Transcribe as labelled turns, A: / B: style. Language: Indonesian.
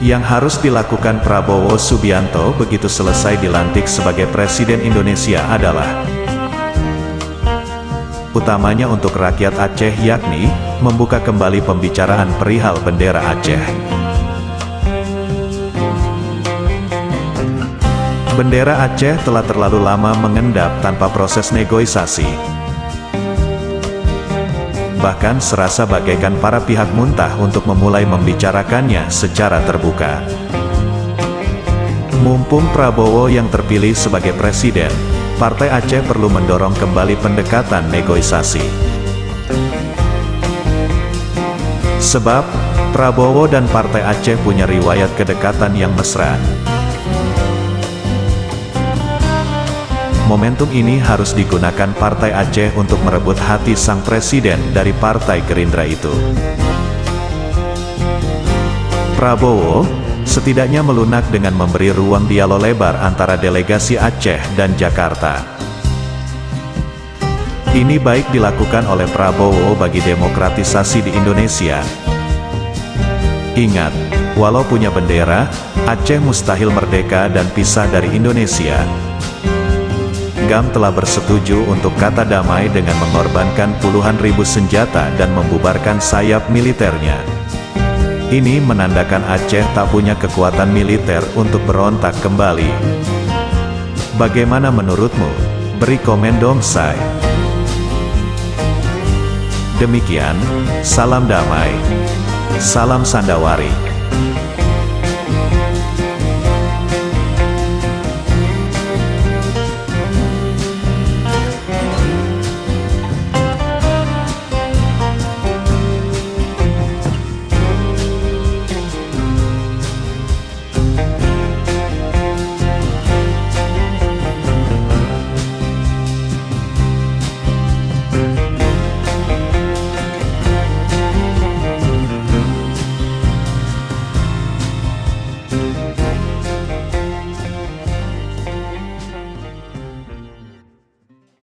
A: Yang harus dilakukan Prabowo Subianto begitu selesai dilantik sebagai Presiden Indonesia adalah utamanya untuk rakyat Aceh, yakni membuka kembali pembicaraan perihal bendera Aceh. Bendera Aceh telah terlalu lama mengendap tanpa proses negosiasi. Bahkan serasa bagaikan para pihak muntah untuk memulai membicarakannya secara terbuka. Mumpung Prabowo yang terpilih sebagai presiden, Partai Aceh perlu mendorong kembali pendekatan negosiasi. Sebab, Prabowo dan Partai Aceh punya riwayat kedekatan yang mesra. Momentum ini harus digunakan Partai Aceh untuk merebut hati sang presiden dari Partai Gerindra itu. Prabowo setidaknya melunak dengan memberi ruang dialog lebar antara delegasi Aceh dan Jakarta. Ini baik dilakukan oleh Prabowo bagi demokratisasi di Indonesia. Ingat, walau punya bendera, Aceh mustahil merdeka dan pisah dari Indonesia. GAM telah bersetuju untuk kata damai dengan mengorbankan puluhan ribu senjata dan membubarkan sayap militernya. Ini menandakan Aceh tak punya kekuatan militer untuk berontak kembali. Bagaimana menurutmu? Beri komen dong, say. Demikian, salam damai. Salam Sandawari.